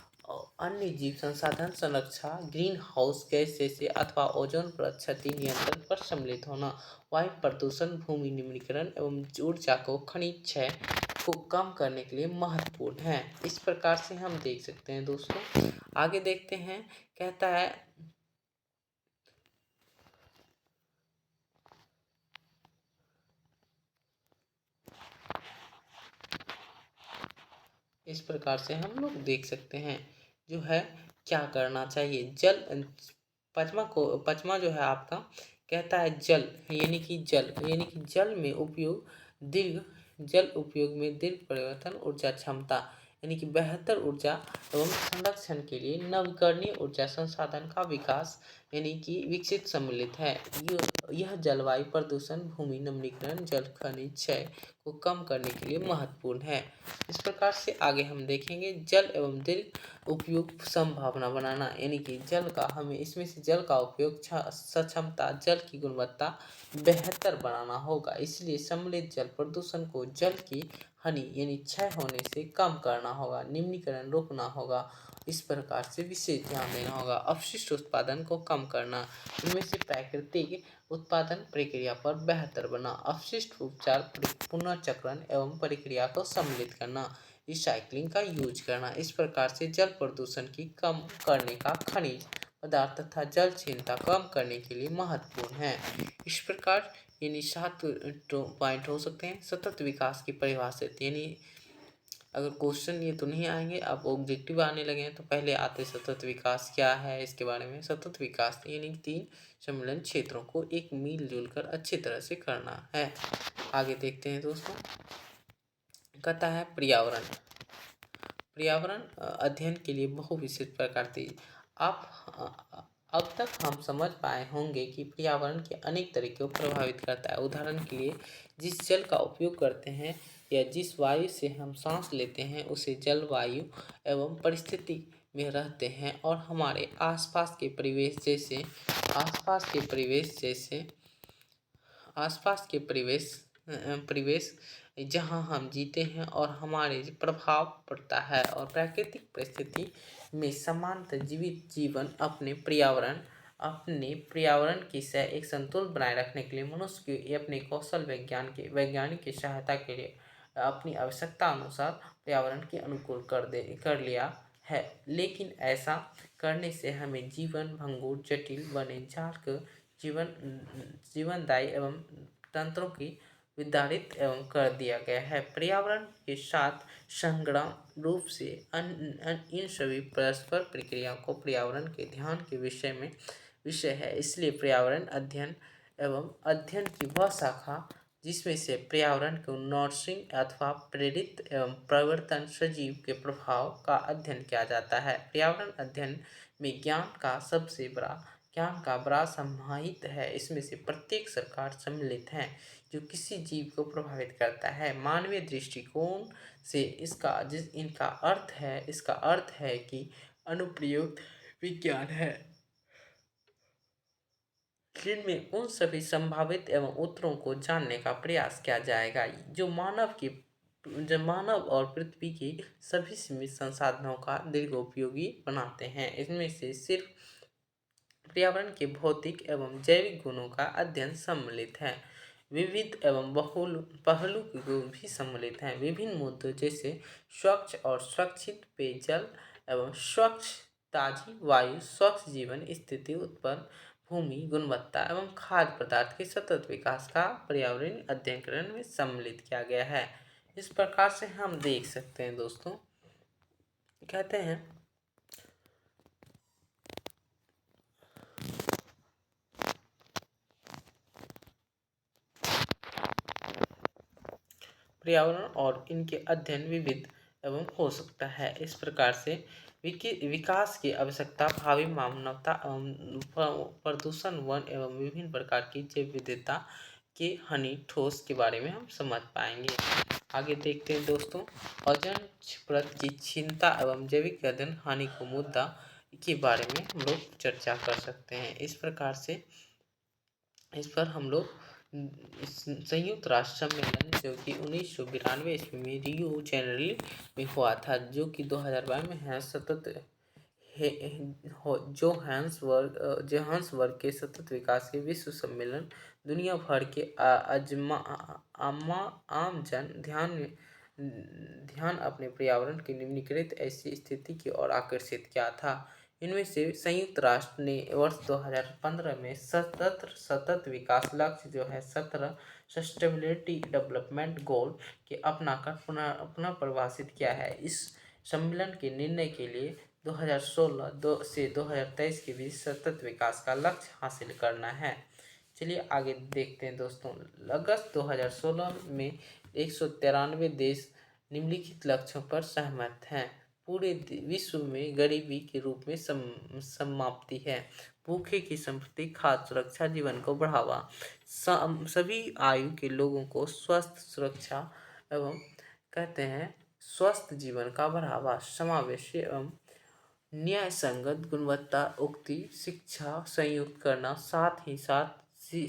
अन्य जीव संसाधन संरक्षा, ग्रीन हाउस गैस जैसे अथवा ओजोन परत क्षति नियंत्रण पर सम्मिलित होना, वायु प्रदूषण, भूमि निम्नीकरण एवं ऊर्जा को खनिज क्षय को कम करने के लिए महत्वपूर्ण है। इस प्रकार से हम देख सकते हैं दोस्तों। आगे देखते हैं, कहता है इस प्रकार से हम लोग देख सकते हैं जो है क्या करना चाहिए। पचमा जो है आपका कहता है जल में उपयोग दीर्घ परिवर्तन ऊर्जा क्षमता, यानी कि बेहतर ऊर्जा एवं संरक्षण के लिए नवीकरणीय ऊर्जा संसाधन का विकास, यानी कि विकसित सम्मिलित है। यह जलवायु प्रदूषण, भूमि नमीकरण, जल खनिज क्षय को कम करने के लिए महत्वपूर्ण है। इस प्रकार से आगे हम देखेंगे जल एवं दीर्घ उपयोग संभावना बनाना, यानी कि इसमें से जल का उपयोग सक्षमता, जल की गुणवत्ता बेहतर बनाना होगा। इसलिए सम्मिलित जल प्रदूषण को जल की हानि यानी क्षय होने से कम करना होगा, निम्नीकरण रोकना होगा, इस प्रकार से विशेष ध्यान देना होगा। अपशिष्ट उत्पादन को कम करना, इनमें से प्राकृतिक उत्पादन प्रक्रिया पर बेहतर बना, अपशिष्ट उपचार, पुनर्चक्रण एवं प्रक्रिया को सम्मिलित करना, रिसाइकलिंग का यूज करना। इस प्रकार से जल प्रदूषण की कम करने का खनिज पदार्थ तथा जल क्षीणता कम करने के लिए महत्वपूर्ण है। इस प्रकार यानी 7 पॉइंट हो सकते हैं। सतत विकास की परिभाषित, यानी अगर क्वेश्चन ये तो नहीं आएंगे, अब ऑब्जेक्टिव आने लगे हैं, तो पहले आते सतत विकास क्या है इसके बारे में। सतत विकास यानी 3 सम्मिलन क्षेत्रों को एक मिलजुल कर अच्छी तरह से करना है। आगे देखते हैं दोस्तों, कहता है पर्यावरण। पर्यावरण अध्ययन के लिए बहुविशिष्ट प्रकार की अब तक हम समझ पाए होंगे कि पर्यावरण के अनेक तरीकों को प्रभावित करता है। उदाहरण के लिए, जिस जल का उपयोग करते हैं या जिस वायु से हम सांस लेते हैं उसे जलवायु एवं परिस्थिति में रहते हैं, और हमारे आसपास के परिवेश जैसे आसपास के परिवेश जहाँ हम जीते हैं और हमारे प्रभाव पड़ता है, और प्राकृतिक परिस्थिति में समानता जीवित जीवन अपने पर्यावरण की एक संतुलन बनाए रखने के लिए मनुष्य की अपने कौशल वैज्ञानिक की सहायता के लिए अपनी आवश्यकता अनुसार पर्यावरण के अनुकूल कर लिया है। लेकिन ऐसा करने से हमें जीवन भंगुर, जटिल बने जाकर जीवनदायी एवं तंत्रों की विदारित एवं कर दिया गया है। पर्यावरण के साथ संग्राम रूप से इन सभी परस्पर प्रक्रियाओं को पर्यावरण के ध्यान के विषय है। इसलिए पर्यावरण अध्ययन की वह शाखा जिसमें से पर्यावरण को नर्सिंग अथवा प्रेरित एवं प्रवर्तन सजीव के प्रभाव का अध्ययन किया जाता है। पर्यावरण अध्ययन में ज्ञान का बड़ा समाहित है। इसमें से प्रत्येक प्रकार सम्मिलित है जो किसी जीव को प्रभावित करता है। मानवीय दृष्टिकोण से इसका अर्थ है कि अनुप्रयुक्त विज्ञान है, जिनमें उन सभी संभावित एवं उत्तरों को जानने का प्रयास किया जाएगा जो मानव और पृथ्वी के सभी सीमित संसाधनों का दीर्घोपयोगी बनाते हैं। इनमें से सिर्फ पर्यावरण के भौतिक एवं जैविक गुणों का अध्ययन सम्मिलित है। विविध एवं बहुल पहलू भी सम्मिलित हैं। विभिन्न मुद्दों जैसे स्वच्छ और सुरक्षित पेयजल एवं स्वच्छ ताजी वायु, स्वच्छ जीवन स्थिति उत्पन्न भूमि गुणवत्ता एवं खाद्य पदार्थ के सतत विकास का पर्यावरण अध्ययन में सम्मिलित किया गया है। इस प्रकार से हम देख सकते हैं दोस्तों, कहते हैं पर्यावरण और इनके अध्ययन विविध एवं हो सकता है। इस प्रकार से विकास की आवश्यकता, भावी मानवता एवं प्रदूषण, वन एवं विभिन्न प्रकार की जैव विविधता के हानि ठोस के बारे में हम समझ पाएंगे। आगे देखते हैं दोस्तों, ओजोन परत की क्षीणता एवं जैविक ईंधन हानि को मुद्दा के बारे में हम लोग चर्चा कर सकते हैं। इस प्रकार से इस पर हम लोग संयुक्त राष्ट्र सम्मेलन जो कि 1992 ईस्वी में रियो जेनरल में हुआ था, जो कि 2022 में है जोहान्सबर्ग के सतत विकास के विश्व सम्मेलन दुनिया भर के आम जन ध्यान अपने पर्यावरण की निम्नलिखित ऐसी स्थिति की ओर आकर्षित किया था। इनमें से संयुक्त राष्ट्र ने वर्ष 2015 में सतत विकास लक्ष्य जो है 17 सस्टेनेबिलिटी डेवलपमेंट गोल के अपनाकर पुनः परिभाषित किया है। इस सम्मेलन के निर्णय के लिए 2016 से 2023 के बीच सतत विकास का लक्ष्य हासिल करना है। चलिए आगे देखते हैं दोस्तों। अगस्त 2016 में 193 देश निम्नलिखित लक्ष्यों पर सहमत हैं। पूरे विश्व में गरीबी के रूप में समाप्ति है, भूखे की संपत्ति, खाद्य सुरक्षा, जीवन को बढ़ावा, सभी आयु के लोगों को स्वस्थ सुरक्षा एवं कहते हैं स्वस्थ जीवन का बढ़ावा, समावेशी एवं न्याय संगत गुणवत्ता उक्ति शिक्षा संयुक्त करना, साथ ही साथ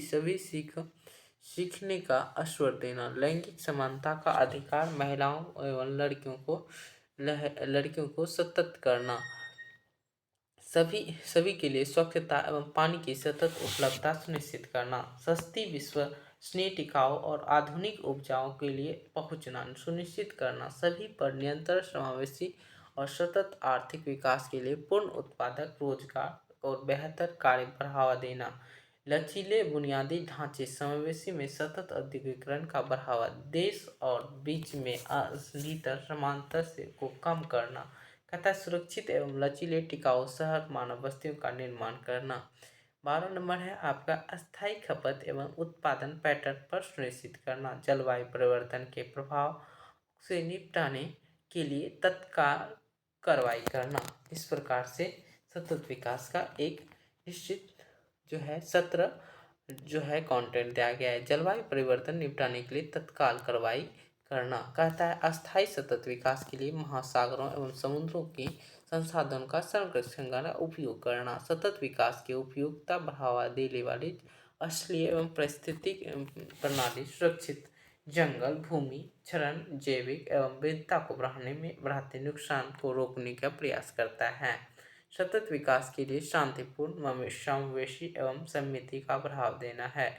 सभी सीखने का अवसर देना, लैंगिक समानता का अधिकार, महिलाओं एवं लड़कियों को सतत करना, सभी सभी के लिए स्वच्छता एवं पानी की सतत उपलब्धता सुनिश्चित करना, सस्ती विश्वसनीय टिकाऊ और आधुनिक उपजाओं के लिए पहुंचना सुनिश्चित करना, सभी पर नियंत्रण समावेशी और सतत आर्थिक विकास के लिए पूर्ण उत्पादक रोजगार और बेहतर कार्य बढ़ावा देना, लचीले बुनियादी ढांचे समावेशी में सतत औद्योगिकरण का बढ़ावा, देश और बीच में भीतर समांतर से को कम करना, कहता है सुरक्षित एवं लचीले टिकाऊ शहर मानव बस्तियों का निर्माण करना। 12 नंबर है आपका अस्थायी खपत एवं उत्पादन पैटर्न पर सुनिश्चित करना, जलवायु परिवर्तन के प्रभाव से निपटाने के लिए तत्काल कार्रवाई करना। इस प्रकार से सतत विकास का एक निश्चित जो है सत्र जो है कंटेंट दिया गया है। जलवायु परिवर्तन निपटाने के लिए तत्काल कार्रवाई करना, कहता है अस्थायी सतत विकास के लिए महासागरों एवं समुद्रों की संसाधनों का संरक्षण करना उपयोग करना, सतत विकास की उपयोगिता बढ़ावा देने वाली असली एवं पारिस्थितिक प्रणाली सुरक्षित जंगल भूमि क्षरण जैविक एवं विविधता को बढ़ाते नुकसान को रोकने का प्रयास करता है। सतत विकास के लिए शांतिपूर्ण समावेशी एवं सम्मिति का बढ़ावा देना है,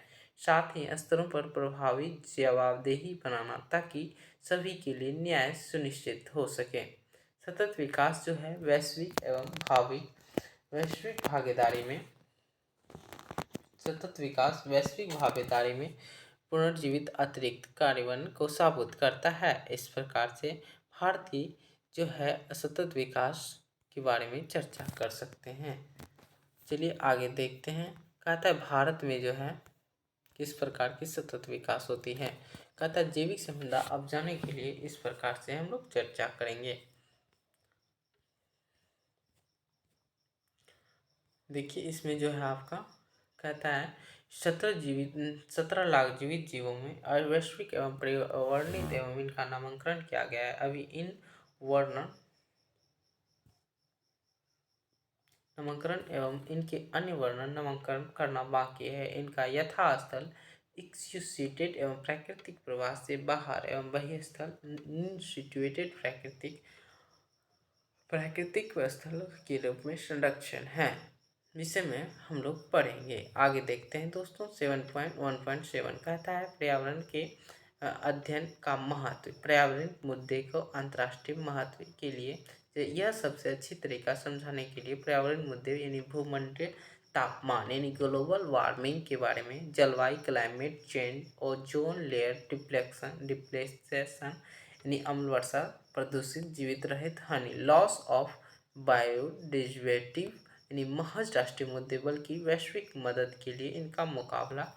साथ ही स्तरों पर प्रभावी जवाबदेही बनाना ताकि सभी के लिए न्याय सुनिश्चित हो सके। सतत विकास जो है वैश्विक भागीदारी में सतत विकास वैश्विक भागीदारी में पुनर्जीवित अतिरिक्त कार्बन को साबित करता है। इस प्रकार से भारतीय जो है सतत विकास के बारे में चर्चा कर सकते हैं। चलिए आगे देखते हैं। कहता है भारत में जो है किस प्रकार की सतत विकास होती है। कहता है जैविक संपदा अपनाने के लिए इस प्रकार से हम लोग चर्चा करेंगे। देखिए इसमें जो है आपका कहता है 17 लाख जीवित जीवों में वैश्विक एवं वर्णित एवं इनका नामकरण किया गया है। अभी इन वर्णन नामकरण एवं इनके अन्य वर्णन नामकरण करना बाकी है। इनका यथास्थल एक्सिक्यूटेड एवं प्राकृतिक प्रवाह से बाहर एवं बहिस्थल इंस्टिट्यूटेड प्राकृतिक स्थल के रूप में संरक्षण है, जिसे में हम लोग पढ़ेंगे। आगे देखते हैं दोस्तों। 7.1.7 कहता है पर्यावरण के अध्ययन का महत्व। पर्यावरण मुद्दे को अंतर्राष्ट्रीय महत्व के लिए यह सबसे अच्छी तरीका समझाने के लिए पर्यावरण मुद्दे यानी भूमंडलीय तापमान यानी ग्लोबल वार्मिंग के बारे में, जलवायु climate change, ozone layer depletion यानी अम्ल वर्षा, प्रदूषित जीवित रहित हानि, लॉस ऑफ बायोडाइवर्सिटी यानी महज राष्ट्रीय मुद्दे बल्कि वैश्विक मदद के लिए इनका मुकाबला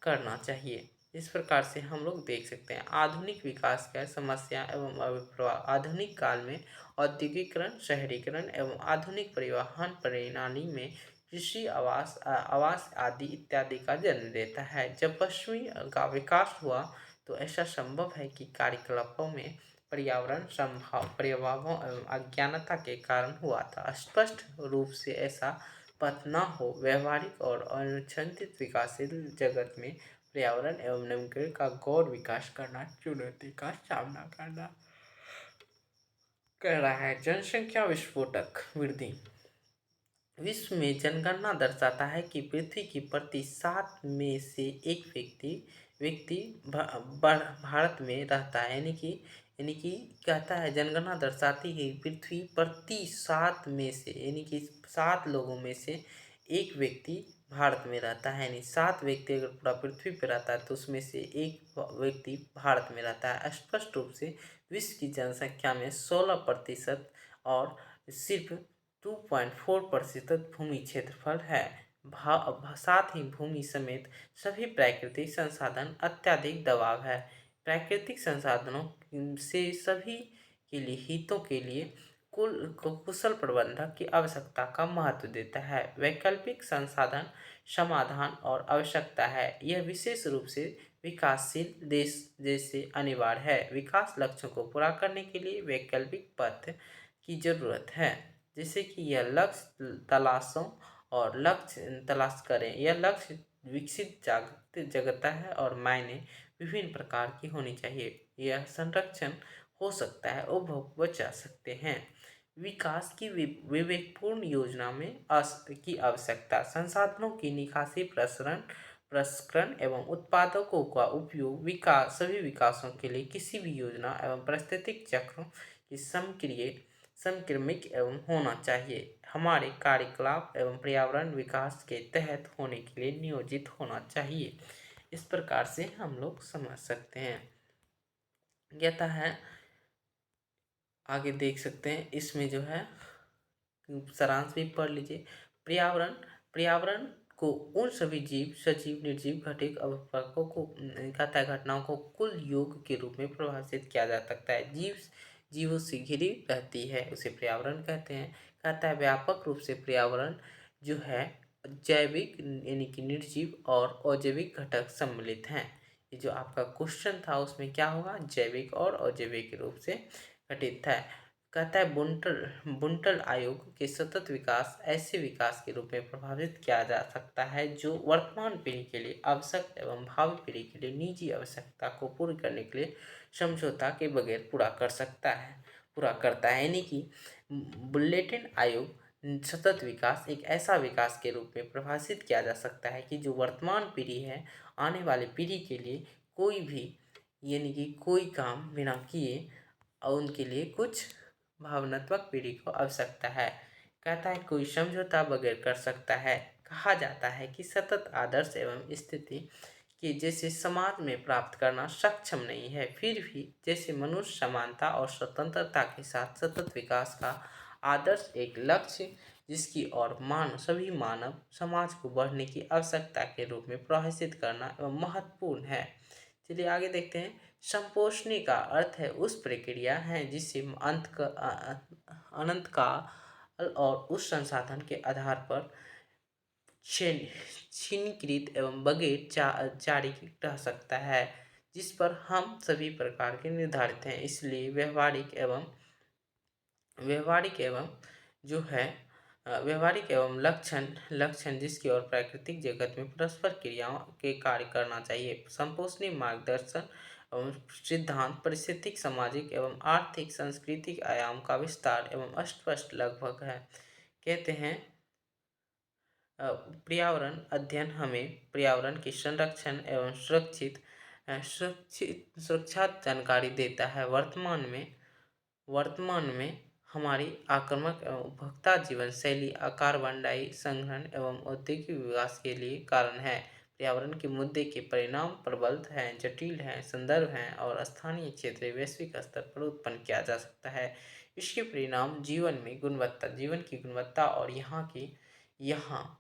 करना चाहिए। इस प्रकार से हम लोग देख सकते हैं आधुनिक विकास का समस्या एवं अभिप्रवाह। आधुनिक काल में औद्योगिकरण, शहरीकरण एवं आधुनिक परिवहन प्रणाली में कृषि आवास आदि इत्यादि का जन्म देता है। जब पश्चिमी का विकास हुआ तो ऐसा संभव है कि कार्यकलापों में पर्यावरण प्रभावों एवं अज्ञानता के कारण हुआ था। स्पष्ट रूप से ऐसा पथ न हो। व्यवहारिक और अनुचित विकासशील जगत में पर्यावरण एवं नवीकरण का गौर विकास करना चुनौती का सामना करना कर रहा है। जनसंख्या विस्फोटक वृद्धि। विश्व में जनगणना दर्शाता है कि पृथ्वी की प्रति 7 में से एक व्यक्ति भारत में रहता है। यानी कि कहता है जनगणना दर्शाती है पृथ्वी प्रति 7 में से यानी कि 7 लोगों में से एक व्यक्ति भारत में रहता है। यानी 7 व्यक्ति अगर पूरा पृथ्वी पर रहता है तो उसमें से एक व्यक्ति भारत में रहता है। स्पष्ट रूप से विश्व की जनसंख्या में 16% और सिर्फ 2.4% भूमि क्षेत्रफल है। साथ ही भूमि समेत सभी प्राकृतिक संसाधन अत्यधिक दबाव है। प्राकृतिक संसाधनों से सभी के लिए हितों के लिए कुशल प्रबंधन की आवश्यकता का महत्व देता है। वैकल्पिक संसाधन समाधान और आवश्यकता है। यह विशेष रूप से विकासशील देश जैसे अनिवार्य है। विकास लक्ष्यों को पूरा करने के लिए वैकल्पिक पथ की जरूरत है, जैसे कि यह लक्ष्य तलाशों और लक्ष्य तलाश करें। यह लक्ष्य विकसित जगता है और मायने विभिन्न प्रकार की होनी चाहिए। यह संरक्षण हो सकता है, उपभोग बचा सकते हैं। विकास की विवेकपूर्ण योजना में की आवश्यकता, संसाधनों की निकासी, प्रसरण प्रसंस्करण एवं उत्पादकों का उपयोग विकास सभी विकासों के लिए किसी भी योजना एवं पारिस्थितिक चक्रों की समक्रमिक एवं होना चाहिए। हमारे कार्यकलाप एवं पर्यावरण विकास के तहत होने के लिए नियोजित होना चाहिए। इस प्रकार से हम लोग समझ सकते हैं। कहता है, आगे देख सकते हैं, इसमें जो है सारांश भी पढ़ लीजिए। पर्यावरण पर्यावरण को उन सभी जीव, सजीव, निर्जीव, घटित अवयवों को कहता है घटनाओं को कुल योग के रूप में परिभाषित किया जा सकता है। जीवों से घिरी रहती है, उसे पर्यावरण कहते हैं। कहता है व्यापक रूप से पर्यावरण जो है जैविक यानी कि निर्जीव और अजैविक घटक सम्मिलित हैं। ये जो आपका क्वेश्चन था उसमें क्या होगा, जैविक और अजैविक रूप से घटित है। कहता है बुंटल आयोग के सतत विकास ऐसे विकास के रूप में प्रभावित किया जा सकता है जो वर्तमान पीढ़ी के लिए आवश्यक एवं भावी पीढ़ी के लिए निजी आवश्यकता को पूरी करने के लिए समझौता के बगैर पूरा करता है। यानी कि बुलेटिन आयोग सतत विकास एक ऐसा विकास के रूप में परिभाषित किया जा सकता है कि जो वर्तमान पीढ़ी है, आने वाली पीढ़ी के लिए कोई भी यानी कि कोई काम बिना किए और उनके लिए कुछ भावनात्मक पीढ़ी को आवश्यकता है। कहता है कोई समझौता बगैर कर सकता है। कहा जाता है कि सतत आदर्श एवं स्थिति कि जैसे समाज में प्राप्त करना सक्षम नहीं है, फिर भी जैसे मनुष्य समानता और स्वतंत्रता के साथ सतत विकास का आदर्श एक लक्ष्य जिसकी ओर सभी मानव समाज को बढ़ने की आवश्यकता के रूप में परिभाषित करना एवं महत्वपूर्ण है। चलिए आगे देखते हैं। संपोषणी का अर्थ है उस प्रक्रिया है जिससे अनंत काल और उस संसाधन के आधार पर छिन्नकृत एवं बगैर जारी रह सकता है, जिस पर हम सभी प्रकार के निर्धारित हैं। इसलिए व्यवहारिक एवं जो है व्यवहारिक एवं लक्षण जिसकी ओर प्राकृतिक जगत में परस्पर क्रियाओं के कार्य करना चाहिए। संपोषणी मार्गदर्शन एवं सिद्धांत पारिस्थितिक, सामाजिक एवं आर्थिक सांस्कृतिक आयाम का विस्तार एवं अस्पष्ट लगभग है। कहते हैं पर्यावरण अध्ययन हमें पर्यावरण के संरक्षण एवं सुरक्षा जानकारी देता है। वर्तमान में हमारी आक्रामक एवं उपभोक्ता जीवन शैली कार्बन डाई संग्रहण एवं औद्योगिक विकास के लिए कारण है। पर्यावरण के मुद्दे के परिणाम प्रबल हैं, जटिल हैं, संदर्भ हैं और स्थानीय क्षेत्रीय वैश्विक स्तर पर उत्पन्न किया जा सकता है। इसके परिणाम जीवन की गुणवत्ता और यहाँ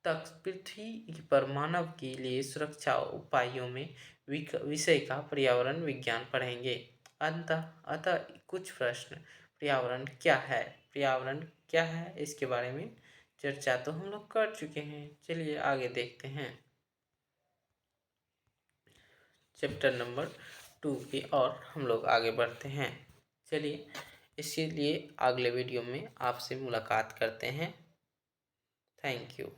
तक पृथ्वी पर मानव के लिए सुरक्षा उपायों में विषय का पर्यावरण विज्ञान पढ़ेंगे। अतः कुछ प्रश्न, पर्यावरण क्या है इसके बारे में चर्चा तो हम लोग कर चुके हैं। चलिए आगे देखते हैं चैप्टर नंबर 2 की और हम लोग आगे बढ़ते हैं। चलिए इसीलिए अगले वीडियो में आपसे मुलाकात करते हैं। Thank you.